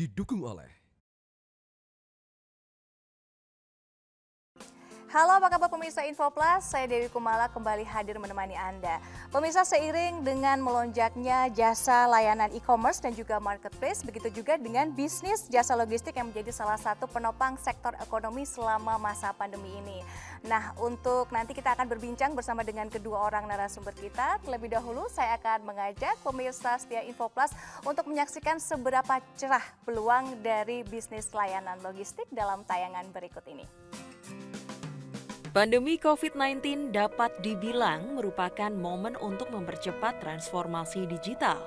didukung oleh Halo, apa kabar pemirsa Info Plus? Saya Dewi Kumala kembali hadir menemani Anda. Pemirsa, seiring dengan melonjaknya jasa layanan e-commerce dan juga marketplace, begitu juga dengan bisnis jasa logistik yang menjadi salah satu penopang sektor ekonomi selama masa pandemi ini. Nah, untuk nanti kita akan berbincang bersama dengan kedua orang narasumber kita. Terlebih dahulu, saya akan mengajak pemirsa setia Info Plus untuk menyaksikan seberapa cerah peluang dari bisnis layanan logistik dalam tayangan berikut ini. Pandemi COVID-19 dapat dibilang merupakan momen untuk mempercepat transformasi digital.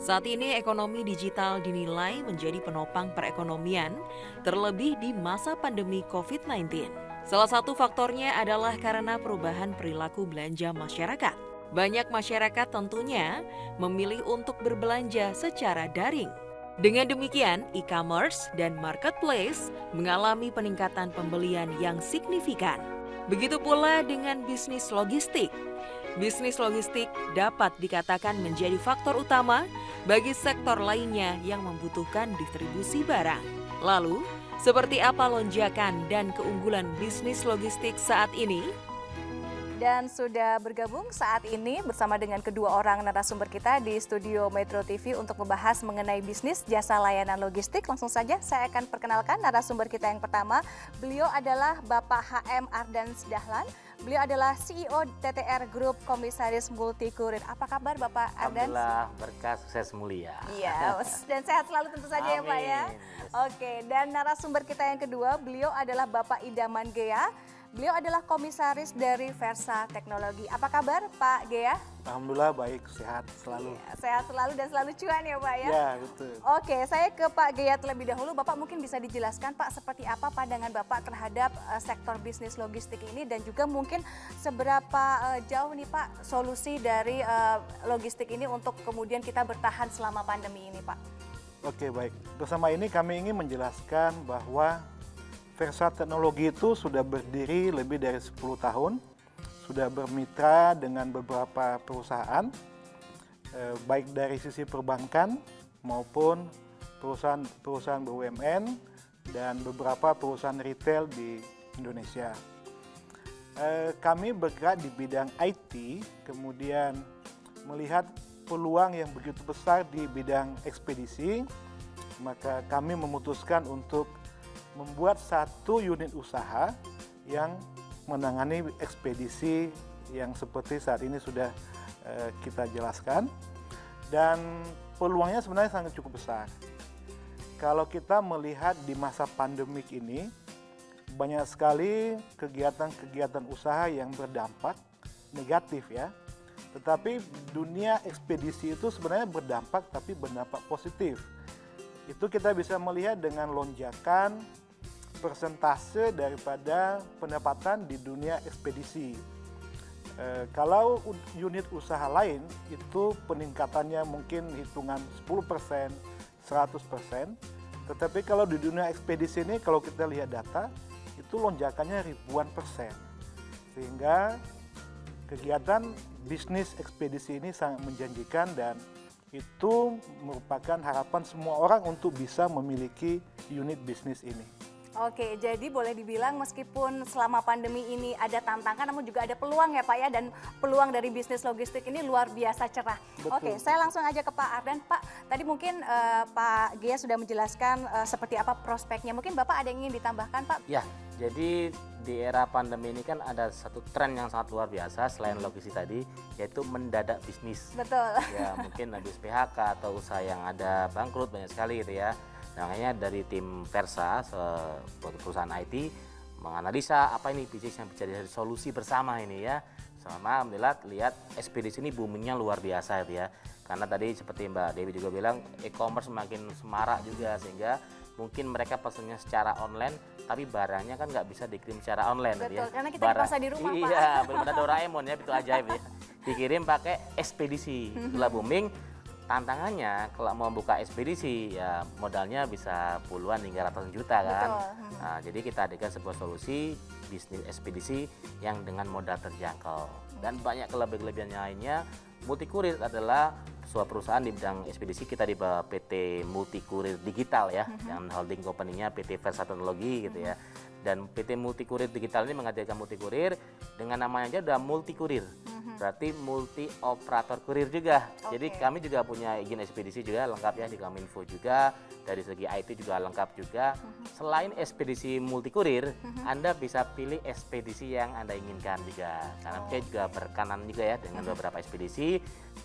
Saat ini ekonomi digital dinilai menjadi penopang perekonomian, terlebih di masa pandemi COVID-19. Salah satu faktornya adalah karena perubahan perilaku belanja masyarakat. Banyak masyarakat tentunya memilih untuk berbelanja secara daring. Dengan demikian, e-commerce dan marketplace mengalami peningkatan pembelian yang signifikan. Begitu pula dengan bisnis logistik. Bisnis logistik dapat dikatakan menjadi faktor utama bagi sektor lainnya yang membutuhkan distribusi barang. Lalu, seperti apa lonjakan dan keunggulan bisnis logistik saat ini? Dan sudah bergabung saat ini bersama dengan kedua orang narasumber kita di studio Metro TV untuk membahas mengenai bisnis jasa layanan logistik. Langsung saja saya akan perkenalkan narasumber kita yang pertama. Beliau adalah Bapak HM Ardans Dahlan. Beliau adalah CEO TTR Group Komisaris Multi Kurir. Apa kabar Bapak Ardans? Alhamdulillah, berkah sukses mulia. Iya, dan sehat selalu tentu saja. Amin. Ya Pak ya. Oke, dan narasumber kita yang kedua, beliau adalah Bapak Idaman Gea. Beliau adalah komisaris dari Versa Teknologi. Apa kabar Pak Gea? Alhamdulillah baik, sehat selalu. Ya, sehat selalu dan selalu cuan ya Pak ya? Ya, betul. Oke, saya ke Pak Gea terlebih dahulu. Bapak mungkin bisa dijelaskan Pak seperti apa pandangan Bapak terhadap sektor bisnis logistik ini dan juga mungkin seberapa jauh nih Pak solusi dari logistik ini untuk kemudian kita bertahan selama pandemi ini Pak? Oke, baik. Bersama ini kami ingin menjelaskan bahwa Versa Teknologi itu sudah berdiri lebih dari 10 tahun, sudah bermitra dengan beberapa perusahaan, baik dari sisi perbankan maupun perusahaan BUMN dan beberapa perusahaan retail di Indonesia. Kami bergerak di bidang IT, kemudian melihat peluang yang begitu besar di bidang ekspedisi, maka kami memutuskan untuk membuat satu unit usaha yang menangani ekspedisi yang seperti saat ini sudah kita jelaskan, dan peluangnya sebenarnya sangat cukup besar. Kalau kita melihat di masa pandemik ini, banyak sekali kegiatan-kegiatan usaha yang berdampak negatif ya, tetapi dunia ekspedisi itu sebenarnya berdampak tapi berdampak positif. Itu kita bisa melihat dengan lonjakan persentase daripada pendapatan di dunia ekspedisi. Kalau unit usaha lain itu peningkatannya mungkin hitungan 10%, 100%. Tetapi kalau di dunia ekspedisi ini kalau kita lihat data itu lonjakannya ribuan persen. Sehingga kegiatan bisnis ekspedisi ini sangat menjanjikan dan itu merupakan harapan semua orang untuk bisa memiliki unit bisnis ini. Oke, jadi boleh dibilang meskipun selama pandemi ini ada tantangan namun juga ada peluang ya Pak ya, dan peluang dari bisnis logistik ini luar biasa cerah. Betul. Oke, saya langsung aja ke Pak Ardan. Pak, tadi mungkin Pak Gea sudah menjelaskan seperti apa prospeknya. Mungkin Bapak ada yang ingin ditambahkan Pak? Ya, jadi di era pandemi ini kan ada satu tren yang sangat luar biasa selain logistik tadi, yaitu mendadak bisnis. Betul. Ya, mungkin habis PHK atau usaha yang ada bangkrut banyak sekali gitu ya. Nah, makanya dari tim Versa, perusahaan IT, menganalisa apa ini bisnis yang bisa jadi solusi bersama ini ya. Sama alhamdulillah lihat ekspedisi ini boomingnya luar biasa itu ya. Karena tadi seperti Mbak Dewi juga bilang, e-commerce semakin semarak juga sehingga mungkin mereka pesennya secara online, tapi barangnya kan nggak bisa dikirim secara online. Betul, ya. karena kita dipaksa di rumah Pak. Iya, benar-benar Doraemon ya, itu ajaib ya. Dikirim pakai ekspedisi, setelah booming. Tantangannya kalau mau buka ekspedisi ya modalnya bisa puluhan hingga ratusan juta kan. Nah, jadi kita hadirkan sebuah solusi bisnis ekspedisi yang dengan modal terjangkau dan banyak kelebihan lainnya. Multi Kurir adalah sebuah perusahaan di bidang ekspedisi, kita di bawah PT Multi Kurir Digital ya, yang holding company-nya PT Versa Teknologi gitu ya. Dan PT Multi Kurir Digital ini menghadirkan multi kurir, dengan namanya aja udah multi kurir. Berarti multi operator kurir juga. Jadi kami juga punya izin ekspedisi juga lengkap ya di Kominfo juga. Dari segi IT juga lengkap juga. Selain ekspedisi multi kurir, Anda bisa pilih ekspedisi yang Anda inginkan juga. Karena kita juga berkanan juga ya dengan beberapa ekspedisi.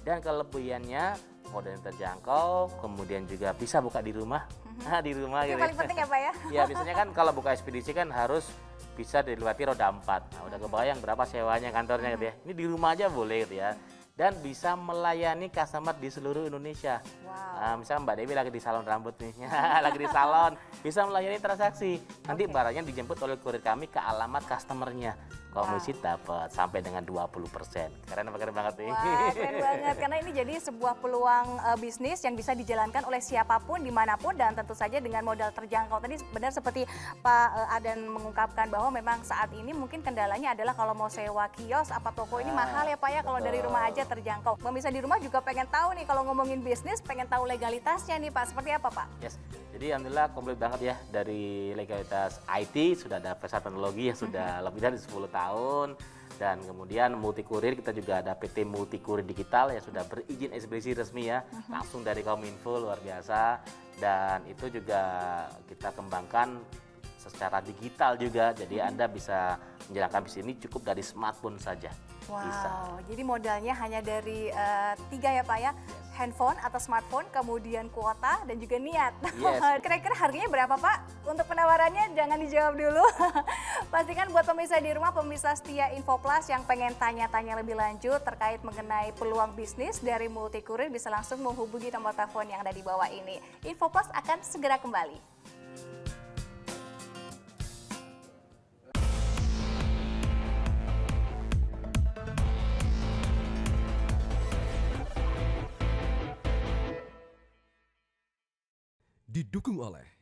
Dan kelebihannya modal yang terjangkau, kemudian juga bisa buka di rumah. Nah, di rumah Itu gitu. paling penting ya Pak ya? Ya, biasanya kan kalau buka ekspedisi kan harus bisa dilewati roda 4. Nah, udah kebayang berapa sewanya kantornya gitu ya. Ini di rumah aja boleh gitu ya. Dan bisa melayani customer di seluruh Indonesia. Nah, misalnya Mbak Dewi lagi di salon rambut nih, lagi di salon, bisa melayani transaksi. Nanti barangnya dijemput oleh kurir kami ke alamat customernya. Komisi dapat sampai dengan 20%. Keren apa keren banget nih? Wah, keren banget. Karena ini jadi sebuah peluang bisnis yang bisa dijalankan oleh siapapun, dimanapun, dan tentu saja dengan modal terjangkau. Tadi benar seperti Pak Adan mengungkapkan bahwa memang saat ini mungkin kendalanya adalah kalau mau sewa kios, apa toko ini mahal ya Pak ya, kalau dari rumah aja terjangkau. Pemirsa di rumah juga pengen tahu nih, kalau ngomongin bisnis, pengen tahu legalitasnya nih Pak, seperti apa Pak? Yes. Jadi alhamdulillah komplit banget ya, dari legalitas IT sudah ada Versa Teknologi yang sudah lebih dari 10 tahun, dan kemudian multi kurir kita juga ada PT Multi Kurir Digital yang sudah berizin ekspedisi resmi ya, langsung dari Kominfo, luar biasa. Dan itu juga kita kembangkan secara digital juga, jadi Anda bisa menjalankan bisnis ini cukup dari smartphone saja. Wow, Bisa. jadi modalnya hanya dari 3 ya Pak ya, handphone atau smartphone, kemudian kuota, dan juga niat. Yes. Kira-kira harganya berapa Pak? Untuk penawarannya jangan dijawab dulu. Pastikan buat pemirsa di rumah, pemirsa setia Info Plus yang pengen tanya-tanya lebih lanjut terkait mengenai peluang bisnis dari multi kurir, bisa langsung menghubungi nomor telepon yang ada di bawah ini. Info Plus akan segera kembali. Didukung oleh